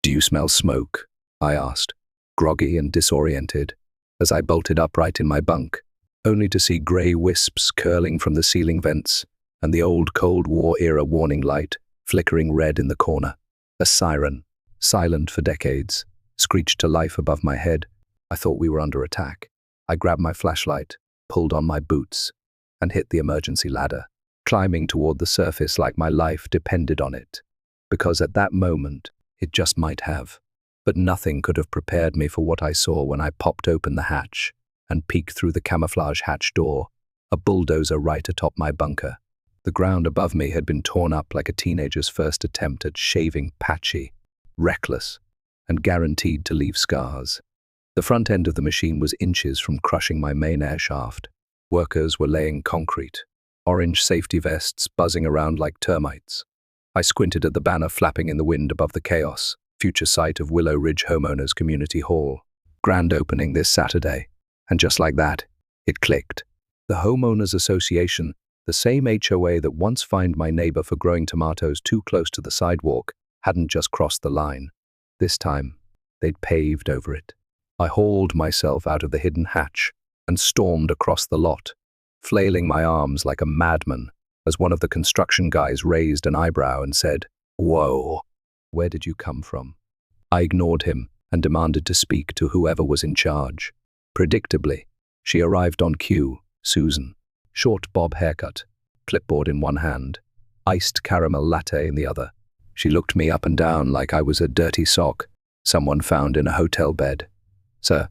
"Do you smell smoke?" I asked, groggy and disoriented, as I bolted upright in my bunk, only to see grey wisps curling from the ceiling vents and the old Cold War-era warning light flickering red in the corner. A siren, silent for decades, screeched to life above my head. I thought we were under attack. I grabbed my flashlight, pulled on my boots, and hit the emergency ladder, climbing toward the surface like my life depended on it. Because at that moment, it just might have. But nothing could have prepared me for what I saw when I popped open the hatch and peeked through the camouflage hatch door, a bulldozer right atop my bunker. The ground above me had been torn up like a teenager's first attempt at shaving, patchy, reckless, and guaranteed to leave scars. The front end of the machine was inches from crushing my main air shaft. Workers were laying concrete, orange safety vests buzzing around like termites. I squinted at the banner flapping in the wind above the chaos, future site of Willow Ridge Homeowners Community Hall. Grand opening this Saturday. And just like that, it clicked. The Homeowners Association, the same HOA that once fined my neighbor for growing tomatoes too close to the sidewalk, hadn't just crossed the line. This time, they'd paved over it. I hauled myself out of the hidden hatch and stormed across the lot, flailing my arms like a madman as one of the construction guys raised an eyebrow and said, "Whoa, where did you come from?" I ignored him and demanded to speak to whoever was in charge. Predictably, she arrived on cue, Susan. Short bob haircut, clipboard in one hand, iced caramel latte in the other. She looked me up and down like I was a dirty sock someone found in a hotel bed. "Sir,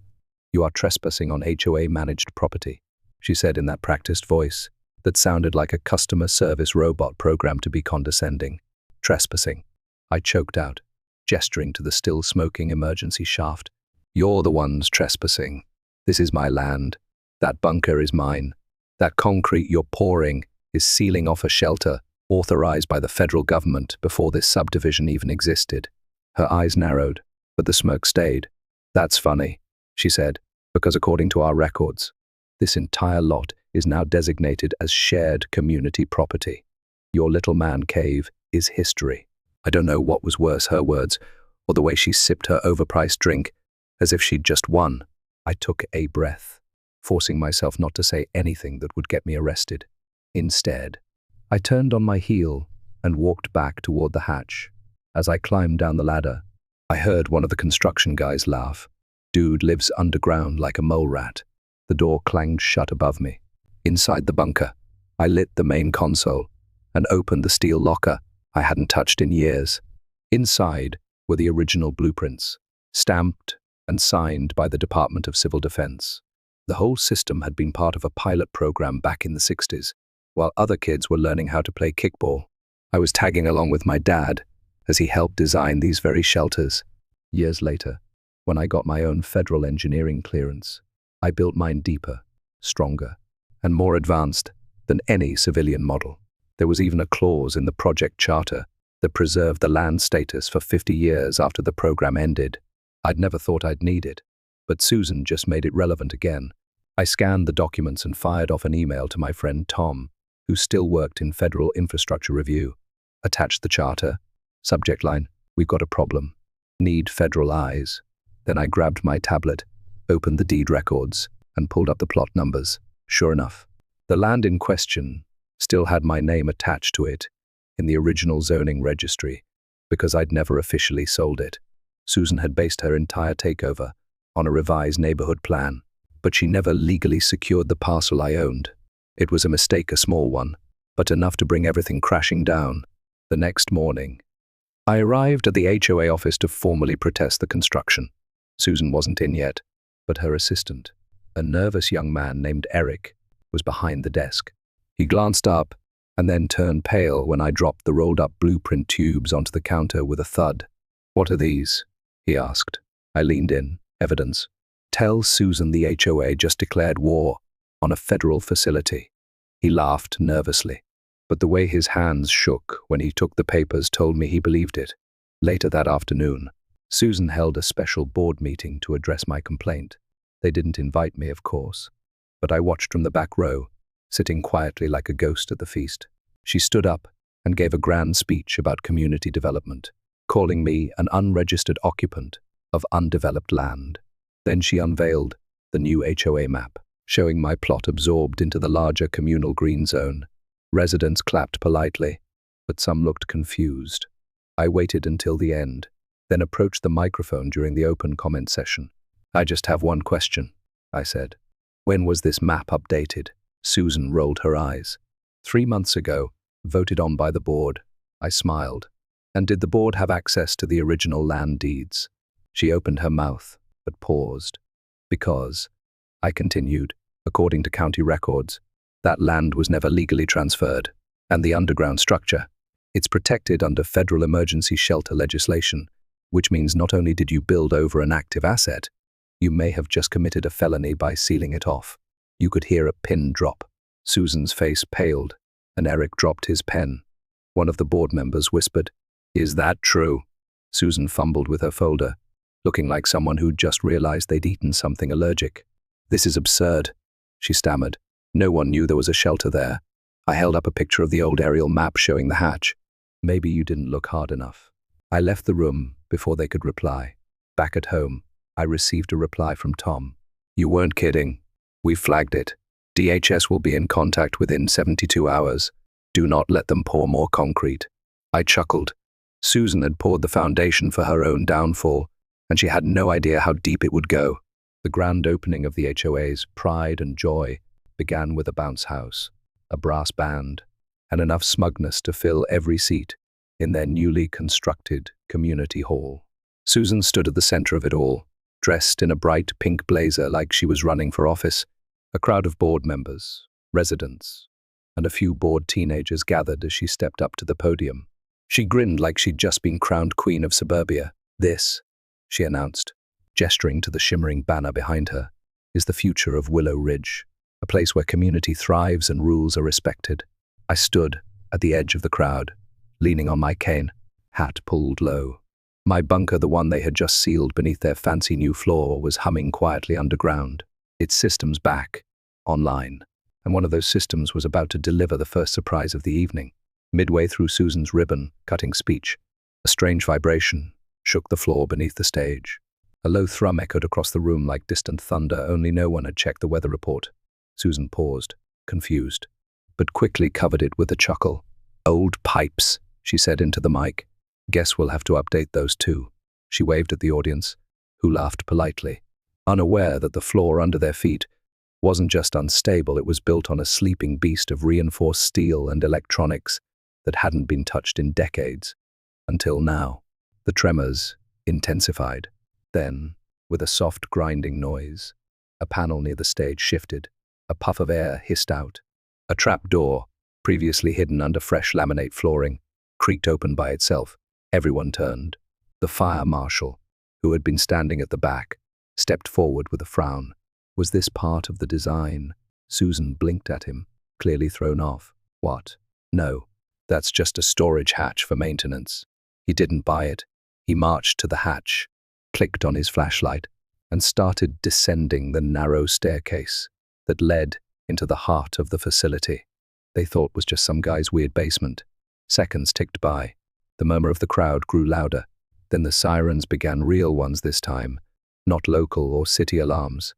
you are trespassing on HOA-managed property," she said in that practiced voice that sounded like a customer service robot programmed to be condescending. "Trespassing," I choked out, gesturing to the still-smoking emergency shaft. "You're the ones trespassing. This is my land. That bunker is mine. That concrete you're pouring is sealing off a shelter authorized by the federal government before this subdivision even existed." Her eyes narrowed, but the smoke stayed. "That's funny," she said, "because according to our records, this entire lot is now designated as shared community property. Your little man cave is history." I don't know what was worse, her words, or the way she sipped her overpriced drink, as if she'd just won. I took a breath, forcing myself not to say anything that would get me arrested. Instead, I turned on my heel and walked back toward the hatch. As I climbed down the ladder, I heard one of the construction guys laugh. Dude lives underground like a mole rat. The door clanged shut above me. Inside the bunker, I lit the main console and opened the steel locker I hadn't touched in years. Inside were the original blueprints, stamped and signed by the Department of Civil Defense. The whole system had been part of a pilot program back in the 60s, while other kids were learning how to play kickball. I was tagging along with my dad as he helped design these very shelters. Years later, when I got my own federal engineering clearance, I built mine deeper, stronger, and more advanced than any civilian model. There was even a clause in the project charter that preserved the land status for 50 years after the program ended. I'd never thought I'd need it, but Susan just made it relevant again. I scanned the documents and fired off an email to my friend Tom, who still worked in Federal Infrastructure Review. Attached the charter. Subject line, "We've got a problem. Need federal eyes." Then I grabbed my tablet, opened the deed records, and pulled up the plot numbers. Sure enough, the land in question still had my name attached to it in the original zoning registry, because I'd never officially sold it. Susan had based her entire takeover on a revised neighborhood plan, but she never legally secured the parcel I owned. It was a mistake, a small one, but enough to bring everything crashing down. The next morning, I arrived at the HOA office to formally protest the construction. Susan wasn't in yet, but her assistant, a nervous young man named Eric, was behind the desk. He glanced up and then turned pale when I dropped the rolled-up blueprint tubes onto the counter with a thud. "What are these?" he asked. I leaned in. "Evidence. Tell Susan the HOA just declared war on a federal facility." He laughed nervously, but the way his hands shook when he took the papers told me he believed it. Later that afternoon, Susan held a special board meeting to address my complaint. They didn't invite me, of course, but I watched from the back row, sitting quietly like a ghost at the feast. She stood up and gave a grand speech about community development. calling me an unregistered occupant of undeveloped land. Then she unveiled the new HOA map, showing my plot absorbed into the larger communal green zone. Residents clapped politely, but some looked confused. I waited until the end, then approached the microphone during the open comment session. "I just have one question," I said. "When was this map updated?" Susan rolled her eyes. "3 months ago, voted on by the board." I smiled. "And did the board have access to the original land deeds?" She opened her mouth, but paused. "Because," I continued, "according to county records, that land was never legally transferred. And the underground structure, it's protected under federal emergency shelter legislation, which means not only did you build over an active asset, you may have just committed a felony by sealing it off." You could hear a pin drop. Susan's face paled, and Eric dropped his pen. One of the board members whispered, "Is that true?" Susan fumbled with her folder, looking like someone who'd just realized they'd eaten something allergic. "This is absurd," she stammered. "No one knew there was a shelter there." I held up a picture of the old aerial map showing the hatch. "Maybe you didn't look hard enough." I left the room before they could reply. Back at home, I received a reply from Tom. "You weren't kidding. We flagged it. DHS will be in contact within 72 hours. Do not let them pour more concrete." I chuckled. Susan had poured the foundation for her own downfall, and she had no idea how deep it would go. The grand opening of the HOA's pride and joy began with a bounce house, a brass band, and enough smugness to fill every seat in their newly constructed community hall. Susan stood at the center of it all, dressed in a bright pink blazer like she was running for office. A crowd of board members, residents, and a few bored teenagers gathered as she stepped up to the podium. She grinned like she'd just been crowned queen of suburbia. "This," she announced, gesturing to the shimmering banner behind her, "is the future of Willow Ridge, a place where community thrives and rules are respected." I stood at the edge of the crowd, leaning on my cane, hat pulled low. My bunker, the one they had just sealed beneath their fancy new floor, was humming quietly underground, its systems back, online. And one of those systems was about to deliver the first surprise of the evening. Midway through Susan's ribbon-cutting speech, a strange vibration shook the floor beneath the stage. A low thrum echoed across the room like distant thunder, only no one had checked the weather report. Susan paused, confused, but quickly covered it with a chuckle. "Old pipes," she said into the mic. "Guess we'll have to update those too." She waved at the audience, who laughed politely, unaware that the floor under their feet wasn't just unstable, it was built on a sleeping beast of reinforced steel and electronics that hadn't been touched in decades. Until now, the tremors intensified. Then, with a soft grinding noise, a panel near the stage shifted. A puff of air hissed out. A trap door, previously hidden under fresh laminate flooring, creaked open by itself. Everyone turned. The fire marshal, who had been standing at the back, stepped forward with a frown. Was this part of the design? Susan blinked at him, clearly thrown off. "What? No, that's just a storage hatch for maintenance." He didn't buy it. He marched to the hatch, clicked on his flashlight, and started descending the narrow staircase that led into the heart of the facility. They thought was just some guy's weird basement. Seconds ticked by. The murmur of the crowd grew louder. Then the sirens began, real ones this time, not local or city alarms.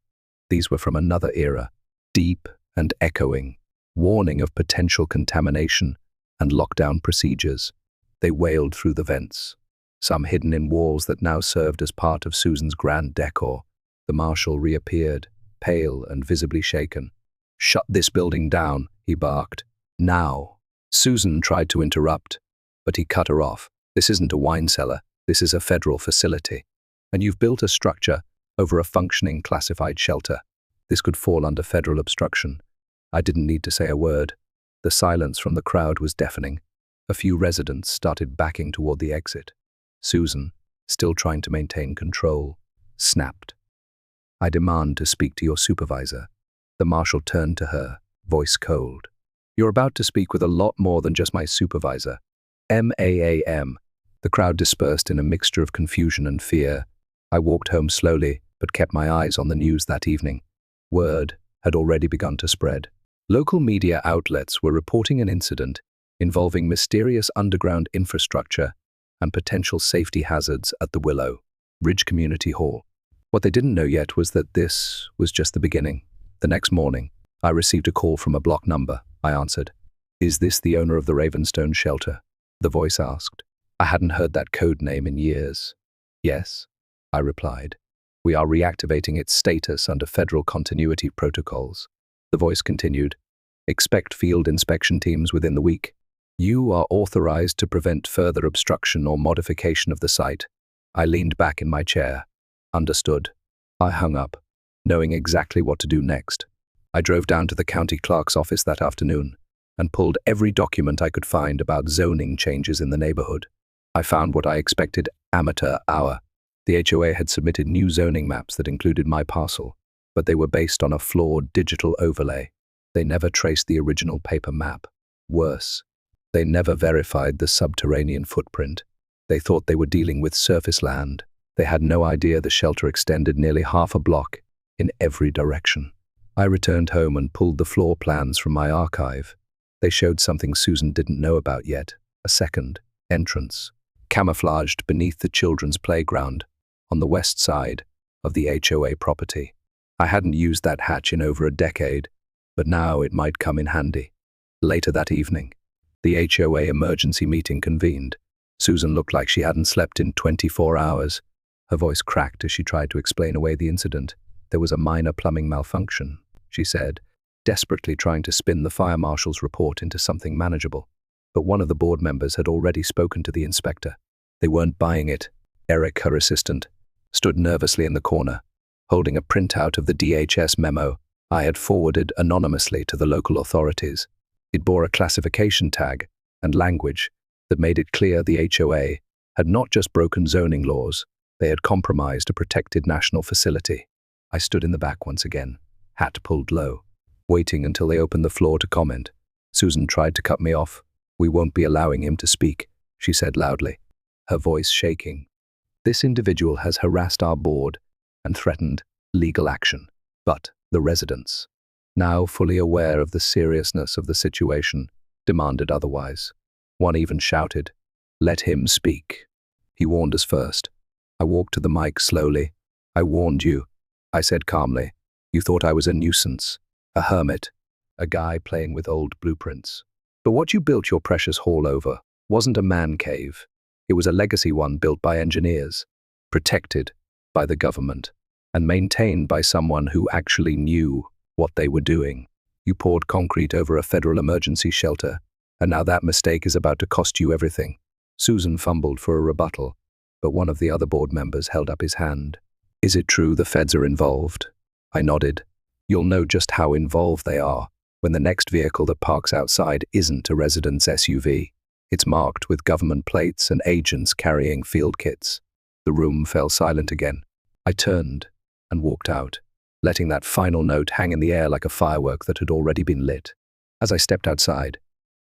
These were from another era, deep and echoing, warning of potential contamination and lockdown procedures. They wailed through the vents, some hidden in walls that now served as part of Susan's grand decor. The marshal reappeared, pale and visibly shaken. "Shut this building down," he barked. "Now." Susan tried to interrupt, but he cut her off. "This isn't a wine cellar. This is a federal facility. And you've built a structure over a functioning classified shelter. This could fall under federal obstruction." I didn't need to say a word. The silence from the crowd was deafening. A few residents started backing toward the exit. Susan, still trying to maintain control, snapped. "I demand to speak to your supervisor." The marshal turned to her, voice cold. "You're about to speak with a lot more than just my supervisor. MAAM. The crowd dispersed in a mixture of confusion and fear. I walked home slowly, but kept my eyes on the news that evening. Word had already begun to spread. Local media outlets were reporting an incident involving mysterious underground infrastructure and potential safety hazards at the Willow Ridge Community Hall. What they didn't know yet was that this was just the beginning. The next morning, I received a call from a block number. I answered. "Is this the owner of the Ravenstone shelter?" the voice asked. I hadn't heard that code name in years. "Yes," I replied. "We are reactivating its status under federal continuity protocols." The voice continued. "Expect field inspection teams within the week. You are authorized to prevent further obstruction or modification of the site." I leaned back in my chair. Understood. I hung up, knowing exactly what to do next. I drove down to the county clerk's office that afternoon and pulled every document I could find about zoning changes in the neighborhood. I found what I expected: amateur hour. The HOA had submitted new zoning maps that included my parcel, but they were based on a flawed digital overlay. They never traced the original paper map. Worse, they never verified the subterranean footprint. They thought they were dealing with surface land. They had no idea the shelter extended nearly half a block in every direction. I returned home and pulled the floor plans from my archive. They showed something Susan didn't know about yet: a second entrance, camouflaged beneath the children's playground on the west side of the HOA property. I hadn't used that hatch in over a decade, but now it might come in handy. Later that evening, the HOA emergency meeting convened. Susan looked like she hadn't slept in 24 hours. Her voice cracked as she tried to explain away the incident. There was a minor plumbing malfunction, she said, desperately trying to spin the fire marshal's report into something manageable. But one of the board members had already spoken to the inspector. They weren't buying it. Eric, her assistant, stood nervously in the corner, holding a printout of the DHS memo I had forwarded anonymously to the local authorities. It bore a classification tag and language that made it clear the HOA had not just broken zoning laws, they had compromised a protected national facility. I stood in the back once again, hat pulled low, waiting until they opened the floor to comment. Susan tried to cut me off. "We won't be allowing him to speak," she said loudly, her voice shaking. "This individual has harassed our board and threatened legal action." But the residents, now fully aware of the seriousness of the situation, demanded otherwise. One even shouted, "Let him speak." He warned us first. I walked to the mic slowly. "I warned you," I said calmly. "You thought I was a nuisance, a hermit, a guy playing with old blueprints. But what you built your precious hall over wasn't a man cave. It was a legacy one built by engineers, protected by the government, and maintained by someone who actually knew what they were doing. You poured concrete over a federal emergency shelter, and now that mistake is about to cost you everything." Susan fumbled for a rebuttal, but one of the other board members held up his hand. "Is it true the feds are involved?" I nodded. "You'll know just how involved they are when the next vehicle that parks outside isn't a resident's SUV. It's marked with government plates and agents carrying field kits." The room fell silent again. I turned and walked out, letting that final note hang in the air like a firework that had already been lit. As I stepped outside,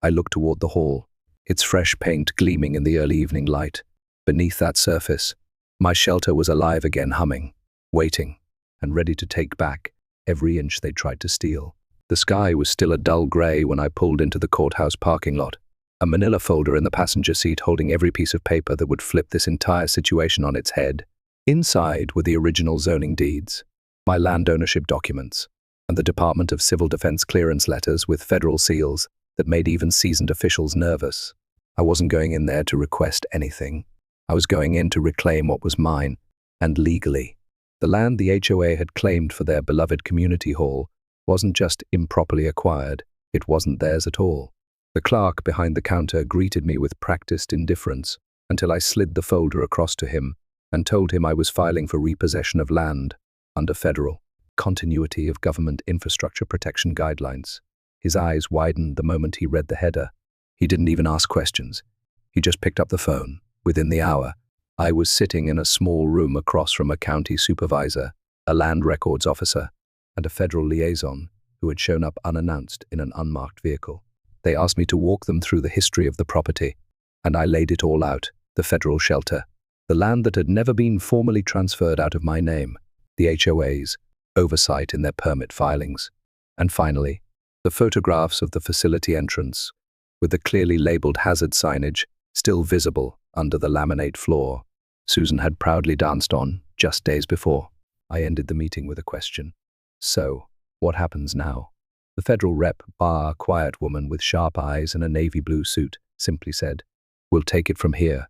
I looked toward the hall, its fresh paint gleaming in the early evening light. Beneath that surface, my shelter was alive again, humming, waiting, and ready to take back every inch they tried to steal. The sky was still a dull gray when I pulled into the courthouse parking lot, a manila folder in the passenger seat holding every piece of paper that would flip this entire situation on its head. Inside were the original zoning deeds, my land ownership documents, and the Department of Civil Defense clearance letters with federal seals that made even seasoned officials nervous. I wasn't going in there to request anything. I was going in to reclaim what was mine, and legally. The land the HOA had claimed for their beloved community hall wasn't just improperly acquired, it wasn't theirs at all. The clerk behind the counter greeted me with practiced indifference until I slid the folder across to him and told him I was filing for repossession of land under federal continuity of government infrastructure protection guidelines. His eyes widened the moment he read the header. He didn't even ask questions. He just picked up the phone. Within the hour, I was sitting in a small room across from a county supervisor, a land records officer, and a federal liaison who had shown up unannounced in an unmarked vehicle. They asked me to walk them through the history of the property, and I laid it all out: the federal shelter, the land that had never been formally transferred out of my name, the HOA's oversight in their permit filings, and finally, the photographs of the facility entrance, with the clearly labeled hazard signage still visible under the laminate floor Susan had proudly danced on just days before. I ended the meeting with a question. So, what happens now? The federal rep, a quiet woman with sharp eyes and a navy blue suit, simply said, "We'll take it from here."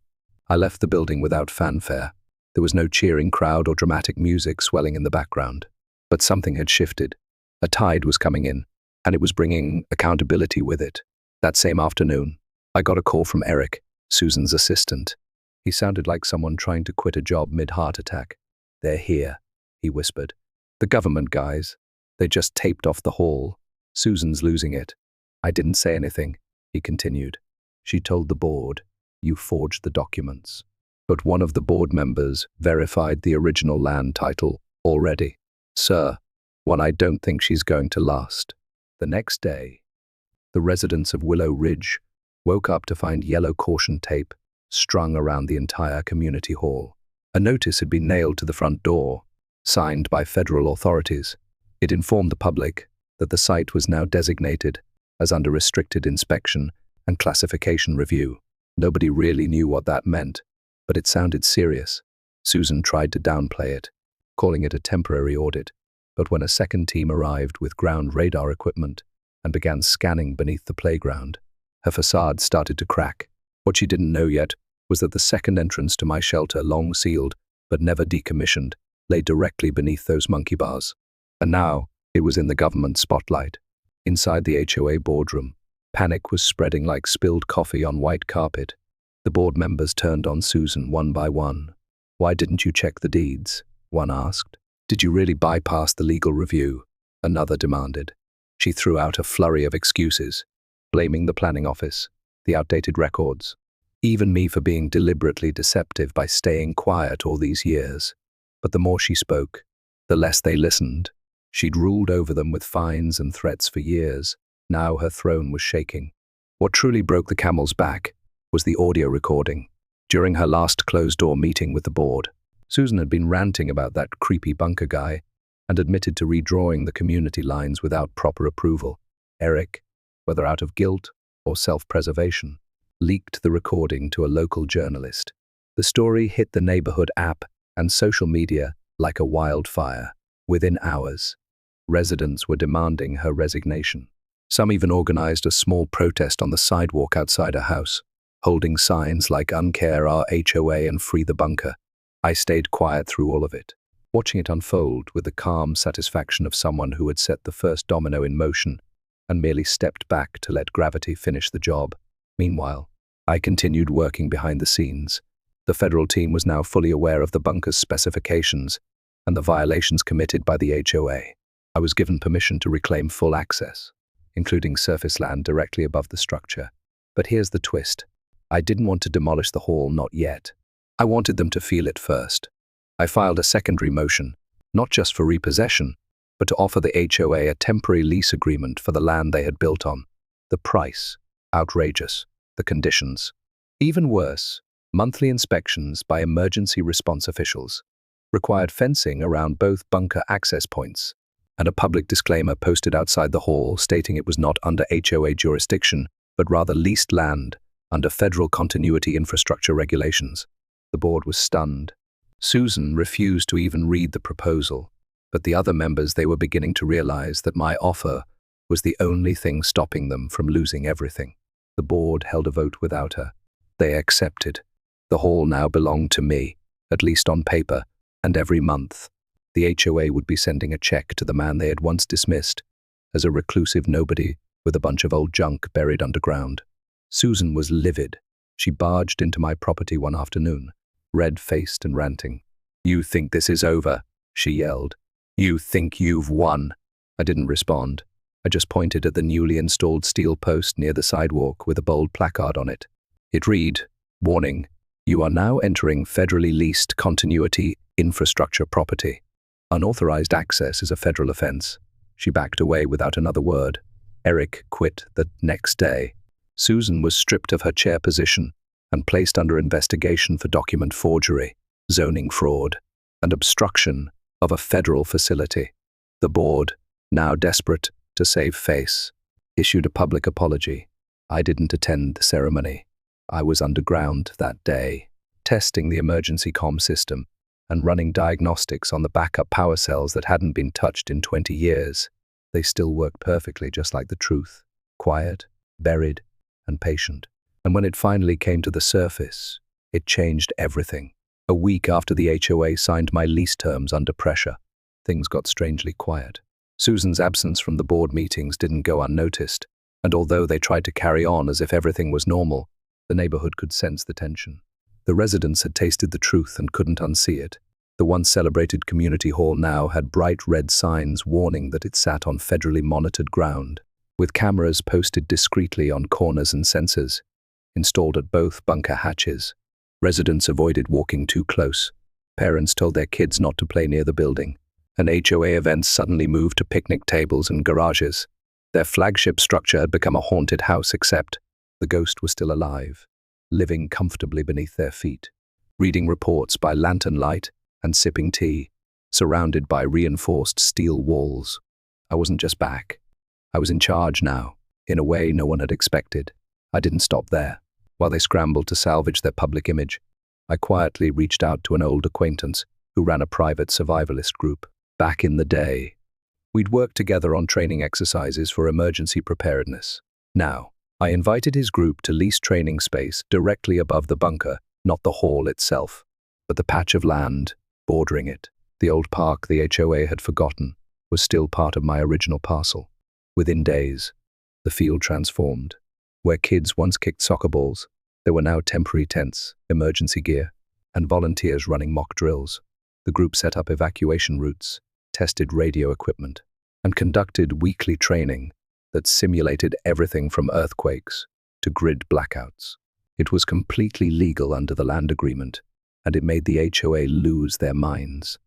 I left the building without fanfare. There was no cheering crowd or dramatic music swelling in the background. But something had shifted. A tide was coming in, and it was bringing accountability with it. That same afternoon, I got a call from Eric, Susan's assistant. He sounded like someone trying to quit a job mid-heart attack. "They're here," he whispered. "The government guys. They just taped off the hall. Susan's losing it." I didn't say anything, he continued. "She told the board, you forged the documents. But one of the board members verified the original land title already. Sir, one I don't think she's going to last." The next day, the residents of Willow Ridge woke up to find yellow caution tape strung around the entire community hall. A notice had been nailed to the front door, signed by federal authorities. It informed the public that the site was now designated as under restricted inspection and classification review. Nobody really knew what that meant, but it sounded serious. Susan tried to downplay it, calling it a temporary audit, but when a second team arrived with ground radar equipment and began scanning beneath the playground, her facade started to crack. What she didn't know yet was that the second entrance to my shelter, long sealed but never decommissioned, lay directly beneath those monkey bars. And now it was in the government spotlight. Inside the HOA boardroom, panic was spreading like spilled coffee on white carpet. The board members turned on Susan one by one. "Why didn't you check the deeds?" one asked. "Did you really bypass the legal review?" another demanded. She threw out a flurry of excuses, blaming the planning office, the outdated records, even me for being deliberately deceptive by staying quiet all these years. But the more she spoke, the less they listened. She'd ruled over them with fines and threats for years. Now her throne was shaking. What truly broke the camel's back was the audio recording. During her last closed-door meeting with the board, Susan had been ranting about that creepy bunker guy and admitted to redrawing the community lines without proper approval. Eric, whether out of guilt or self-preservation, leaked the recording to a local journalist. The story hit the neighborhood app and social media like a wildfire. Within hours, residents were demanding her resignation. Some even organized a small protest on the sidewalk outside her house, holding signs like "Uncare our HOA" and "Free the bunker." I stayed quiet through all of it, watching it unfold with the calm satisfaction of someone who had set the first domino in motion and merely stepped back to let gravity finish the job. Meanwhile, I continued working behind the scenes. The federal team was now fully aware of the bunker's specifications and the violations committed by the HOA. I was given permission to reclaim full access, including surface land directly above the structure. But here's the twist. I didn't want to demolish the hall, not yet. I wanted them to feel it first. I filed a secondary motion, not just for repossession, but to offer the HOA a temporary lease agreement for the land they had built on. The price, outrageous. The conditions, even worse. Monthly inspections by emergency response officials, required fencing around both bunker access points, and a public disclaimer posted outside the hall stating it was not under HOA jurisdiction, but rather leased land under federal continuity infrastructure regulations. The board was stunned. Susan refused to even read the proposal, but the other members, they were beginning to realize that my offer was the only thing stopping them from losing everything. The board held a vote without her. They accepted. The hall now belonged to me, at least on paper, and every month, the HOA would be sending a check to the man they had once dismissed as a reclusive nobody with a bunch of old junk buried underground. Susan was livid. She barged into my property one afternoon, red-faced and ranting. "You think this is over?" she yelled. "You think you've won?" I didn't respond. I just pointed at the newly installed steel post near the sidewalk with a bold placard on it. It read, "Warning, you are now entering federally leased continuity infrastructure property. Unauthorized access is a federal offense." She backed away without another word. Eric quit the next day. Susan was stripped of her chair position and placed under investigation for document forgery, zoning fraud, and obstruction of a federal facility. The board, now desperate to save face, issued a public apology. I didn't attend the ceremony. I was underground that day, testing the emergency comm system and running diagnostics on the backup power cells that hadn't been touched in 20 years. They still worked perfectly, just like the truth, quiet, buried, and patient. And when it finally came to the surface, it changed everything. A week after the HOA signed my lease terms under pressure, things got strangely quiet. Susan's absence from the board meetings didn't go unnoticed, and although they tried to carry on as if everything was normal, the neighborhood could sense the tension. The residents had tasted the truth and couldn't unsee it. The once celebrated community hall now had bright red signs warning that it sat on federally monitored ground, with cameras posted discreetly on corners and sensors, installed at both bunker hatches. Residents avoided walking too close. Parents told their kids not to play near the building, and HOA events suddenly moved to picnic tables and garages. Their flagship structure had become a haunted house, except the ghost was still alive, living comfortably beneath their feet, reading reports by lantern light and sipping tea, surrounded by reinforced steel walls. I wasn't just back. I was in charge now, in a way no one had expected. I didn't stop there. While they scrambled to salvage their public image, I quietly reached out to an old acquaintance who ran a private survivalist group. Back in the day, we'd worked together on training exercises for emergency preparedness. Now, I invited his group to lease training space directly above the bunker, not the hall itself, but the patch of land bordering it. The old park the HOA had forgotten was still part of my original parcel. Within days, the field transformed. Where kids once kicked soccer balls, there were now temporary tents, emergency gear, and volunteers running mock drills. The group set up evacuation routes, tested radio equipment, and conducted weekly training that simulated everything from earthquakes to grid blackouts. It was completely legal under the land agreement, and it made the HOA lose their minds.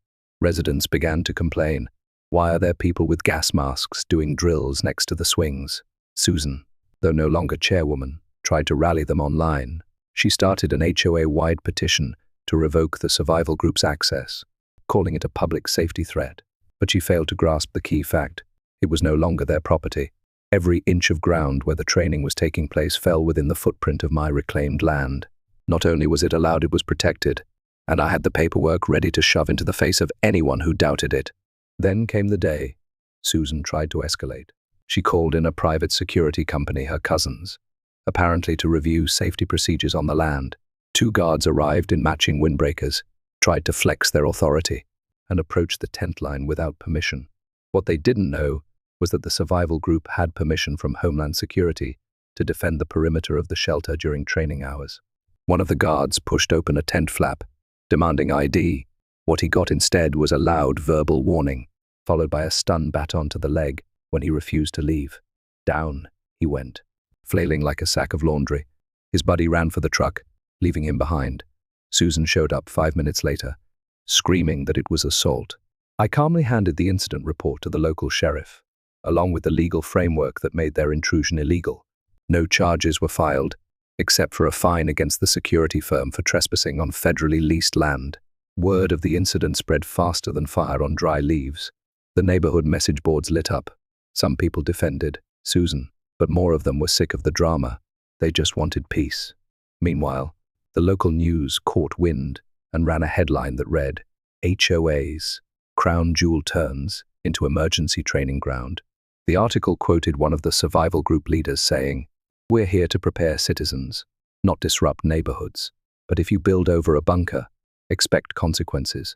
Residents began to complain. Why are there people with gas masks doing drills next to the swings? Susan, though no longer chairwoman, tried to rally them online. She started an HOA-wide petition to revoke the survival group's access, calling it a public safety threat. But she failed to grasp the key fact. It was no longer their property. Every inch of ground where the training was taking place fell within the footprint of my reclaimed land. Not only was it allowed, it was protected, and I had the paperwork ready to shove into the face of anyone who doubted it. Then came the day. Susan tried to escalate. She called in a private security company, her cousins, apparently to review safety procedures on the land. 2 guards arrived in matching windbreakers, tried to flex their authority, and approached the tent line without permission. What they didn't know was that the survival group had permission from Homeland Security to defend the perimeter of the shelter during training hours. One of the guards pushed open a tent flap, demanding ID. What he got instead was a loud verbal warning, followed by a stun baton to the leg when he refused to leave. Down he went, flailing like a sack of laundry. His buddy ran for the truck, leaving him behind. Susan showed up 5 minutes later, screaming that it was assault. I calmly handed the incident report to the local sheriff, along with the legal framework that made their intrusion illegal. No charges were filed, except for a fine against the security firm for trespassing on federally leased land. Word of the incident spread faster than fire on dry leaves. The neighborhood message boards lit up. Some people defended Susan, but more of them were sick of the drama. They just wanted peace. Meanwhile, the local news caught wind and ran a headline that read, HOA's crown jewel turns into emergency training ground. The article quoted one of the survival group leaders saying, "We're here to prepare citizens, not disrupt neighborhoods. But if you build over a bunker, expect consequences."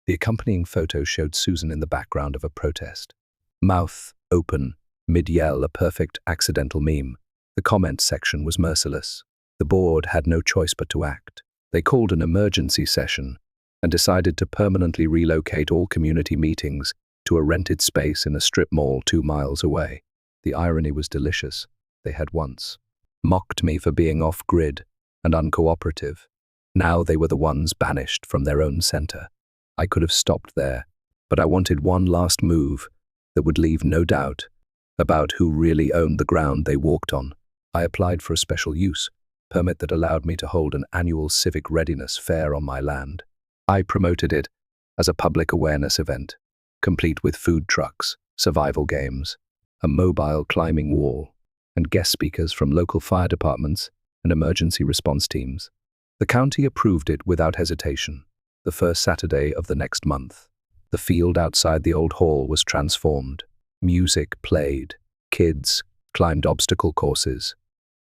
The accompanying photo showed Susan in the background of a protest. Mouth open, mid-yell, a perfect accidental meme. The comment section was merciless. The board had no choice but to act. They called an emergency session and decided to permanently relocate all community meetings to a rented space in a strip mall 2 miles away. The irony was delicious. They had once mocked me for being off-grid and uncooperative. Now they were the ones banished from their own center. I could have stopped there, but I wanted one last move that would leave no doubt about who really owned the ground they walked on. I applied for a special use permit that allowed me to hold an annual civic readiness fair on my land. I promoted it as a public awareness event, complete with food trucks, survival games, a mobile climbing wall, and guest speakers from local fire departments and emergency response teams. The county approved it without hesitation. The first Saturday of the next month, the field outside the old hall was transformed. Music played, kids climbed obstacle courses,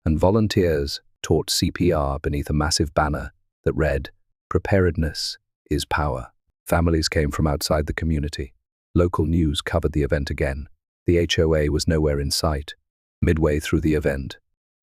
and volunteers taught CPR beneath a massive banner that read, "Preparedness is power." Families came from outside the community. Local news covered the event again. The HOA was nowhere in sight. Midway through the event,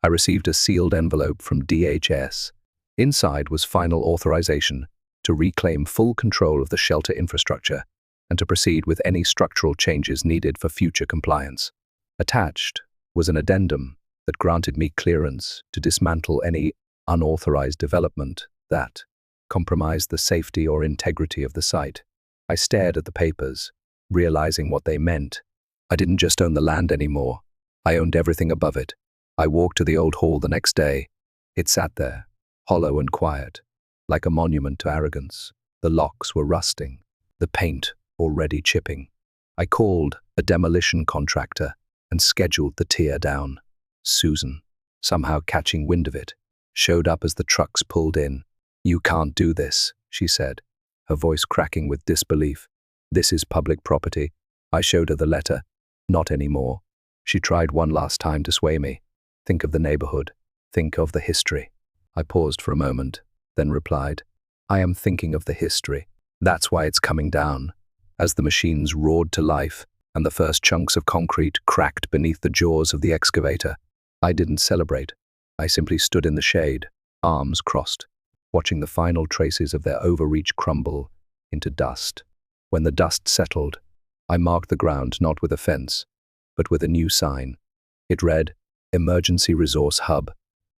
I received a sealed envelope from DHS. Inside was final authorization to reclaim full control of the shelter infrastructure and to proceed with any structural changes needed for future compliance. Attached was an addendum that granted me clearance to dismantle any unauthorized development that compromised the safety or integrity of the site. I stared at the papers, realizing what they meant. I didn't just own the land anymore. I owned everything above it. I walked to the old hall the next day. It sat there, hollow and quiet, like a monument to arrogance. The locks were rusting, the paint already chipping. I called a demolition contractor and scheduled the tear down. Susan, somehow catching wind of it, showed up as the trucks pulled in. "You can't do this," she said, her voice cracking with disbelief. "This is public property." I showed her the letter. "Not anymore." She tried one last time to sway me. "Think of the neighborhood. Think of the history." I paused for a moment, then replied, "I am thinking of the history. That's why it's coming down." As the machines roared to life and the first chunks of concrete cracked beneath the jaws of the excavator, I didn't celebrate. I simply stood in the shade, arms crossed, watching the final traces of their overreach crumble into dust. When the dust settled, I marked the ground not with a fence, but with a new sign. It read, "Emergency Resource Hub.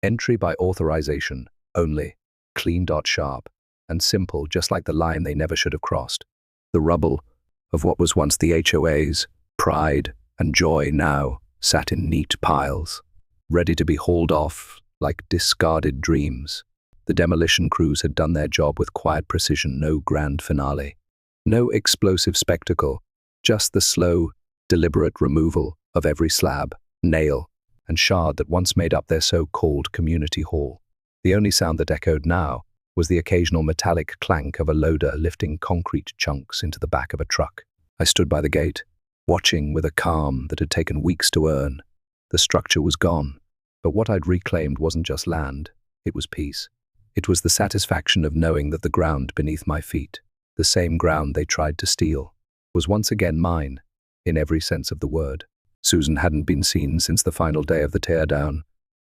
Entry by authorization only." Clean, sharp, and simple, just like the line they never should have crossed. The rubble of what was once the HOA's pride and joy now sat in neat piles, ready to be hauled off like discarded dreams. The demolition crews had done their job with quiet precision, no grand finale. No explosive spectacle, just the slow, deliberate removal of every slab, nail, and shard that once made up their so-called community hall. The only sound that echoed now was the occasional metallic clank of a loader lifting concrete chunks into the back of a truck. I stood by the gate, watching with a calm that had taken weeks to earn. The structure was gone, but what I'd reclaimed wasn't just land, it was peace. It was the satisfaction of knowing that the ground beneath my feet, the same ground they tried to steal, was once again mine, in every sense of the word. Susan hadn't been seen since the final day of the teardown.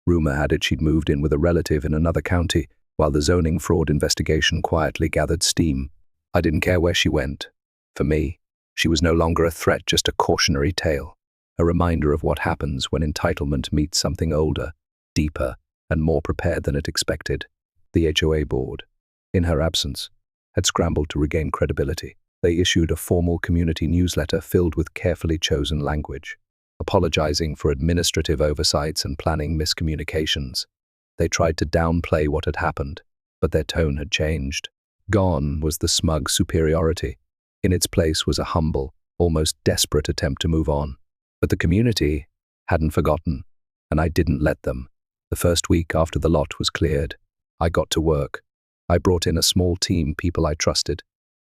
Rumor had it she'd moved in with a relative in another county, while the zoning fraud investigation quietly gathered steam. I didn't care where she went. For me, she was no longer a threat, just a cautionary tale, a reminder of what happens when entitlement meets something older, deeper, and more prepared than it expected. The HOA board, in her absence, had scrambled to regain credibility. They issued a formal community newsletter filled with carefully chosen language, apologizing for administrative oversights and planning miscommunications. They tried to downplay what had happened, but their tone had changed. Gone was the smug superiority. In its place was a humble, almost desperate attempt to move on. But the community hadn't forgotten, and I didn't let them. The first week after the lot was cleared, I got to work. I brought in a small team, people I trusted,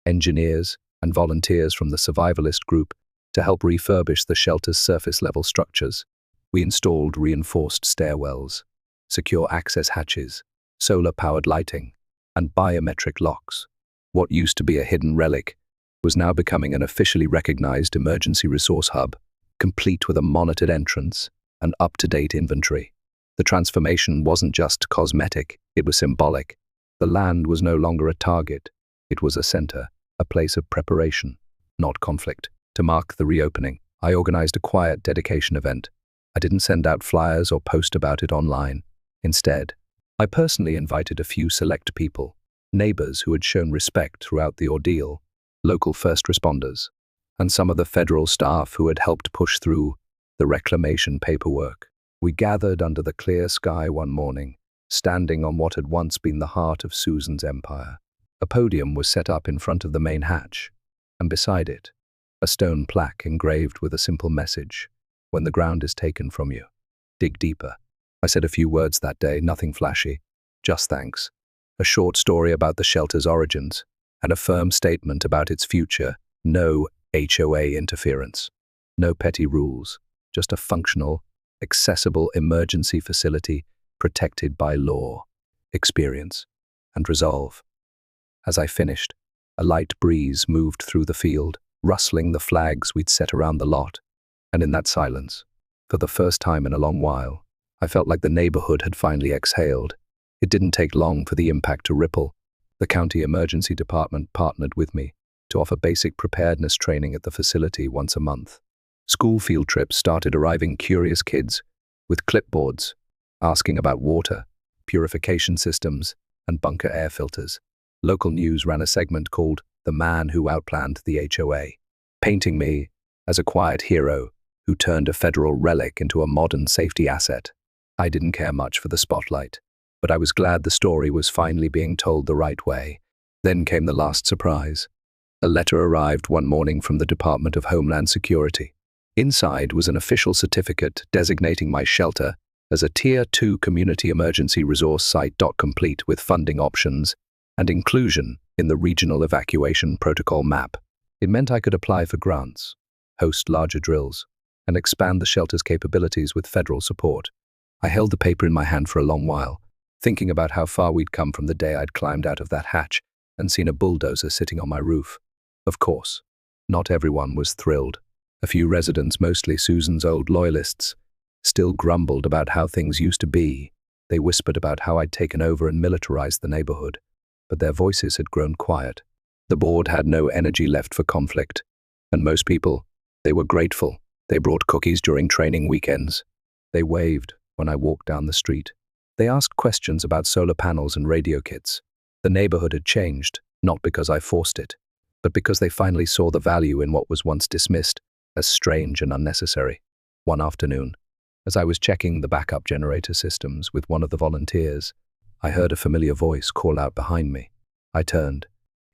engineers and volunteers from the survivalist group, to help refurbish the shelter's surface-level structures. We installed reinforced stairwells, secure access hatches, solar-powered lighting, and biometric locks. What used to be a hidden relic was now becoming an officially recognized emergency resource hub, complete with a monitored entrance and up-to-date inventory. The transformation wasn't just cosmetic, it was symbolic. The land was no longer a target, it was a center, a place of preparation, not conflict. To mark the reopening, I organized a quiet dedication event. I didn't send out flyers or post about it online. Instead, I personally invited a few select people, neighbors who had shown respect throughout the ordeal, local first responders, and some of the federal staff who had helped push through the reclamation paperwork. We gathered under the clear sky one morning, standing on what had once been the heart of Susan's empire. A podium was set up in front of the main hatch, and beside it, a stone plaque engraved with a simple message: "When the ground is taken from you, dig deeper." I said a few words that day, nothing flashy, just thanks. A short story about the shelter's origins, and a firm statement about its future. No HOA interference. No petty rules. Just a functional, accessible emergency facility protected by law, experience, and resolve. As I finished, a light breeze moved through the field, rustling the flags we'd set around the lot. And in that silence, for the first time in a long while, I felt like the neighborhood had finally exhaled. It didn't take long for the impact to ripple. The county emergency department partnered with me to offer basic preparedness training at the facility once a month. School field trips started arriving curious kids with clipboards, asking about water, purification systems, and bunker air filters. Local news ran a segment called "The Man Who Outplanned the HOA," painting me as a quiet hero who turned a federal relic into a modern safety asset. I didn't care much for the spotlight, but I was glad the story was finally being told the right way. Then came the last surprise. A letter arrived one morning from the Department of Homeland Security. Inside was an official certificate designating my shelter as a Tier 2 community emergency resource site. Complete with funding options and inclusion in the regional evacuation protocol map. It meant I could apply for grants, host larger drills, and expand the shelter's capabilities with federal support. I held the paper in my hand for a long while, thinking about how far we'd come from the day I'd climbed out of that hatch and seen a bulldozer sitting on my roof. Of course, not everyone was thrilled. A few residents, mostly Susan's old loyalists, still grumbled about how things used to be. They whispered about how I'd taken over and militarized the neighborhood, but their voices had grown quiet. The board had no energy left for conflict, and most people, they were grateful. They brought cookies during training weekends. They waved when I walked down the street. They asked questions about solar panels and radio kits. The neighborhood had changed, not because I forced it, but because they finally saw the value in what was once dismissed as strange and unnecessary. One afternoon, as I was checking the backup generator systems with one of the volunteers, I heard a familiar voice call out behind me. I turned.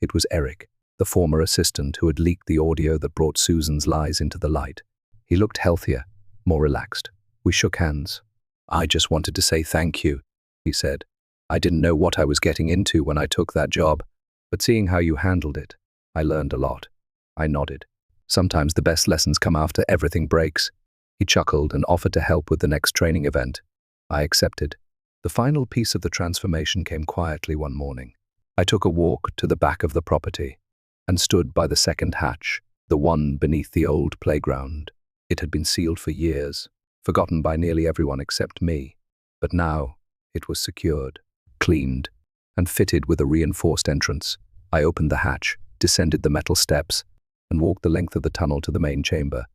It was Eric, the former assistant who had leaked the audio that brought Susan's lies into the light. He looked healthier, more relaxed. We shook hands. "I just wanted to say thank you," he said. "I didn't know what I was getting into when I took that job, but seeing how you handled it, I learned a lot." I nodded. "Sometimes the best lessons come after everything breaks." He chuckled and offered to help with the next training event. I accepted. The final piece of the transformation came quietly one morning. I took a walk to the back of the property and stood by the second hatch, the one beneath the old playground. It had been sealed for years, forgotten by nearly everyone except me. But now it was secured, cleaned, and fitted with a reinforced entrance. I opened the hatch, descended the metal steps, and walked the length of the tunnel to the main chamber.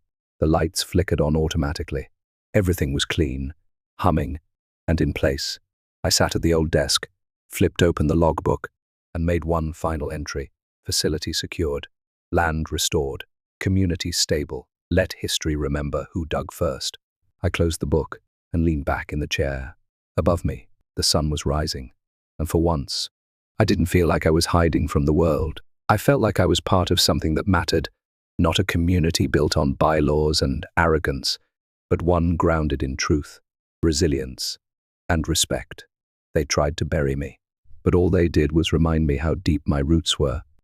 The lights flickered on automatically. Everything was clean, humming, and in place. I sat at the old desk, flipped open the logbook, and made one final entry. Facility secured, land restored, community stable. Let history remember who dug first. I closed the book and leaned back in the chair. Above me, the sun was rising, and for once, I didn't feel like I was hiding from the world. I felt like I was part of something that mattered, not a community built on bylaws and arrogance, but one grounded in truth, resilience, and respect. They tried to bury me, but all they did was remind me how deep my roots were.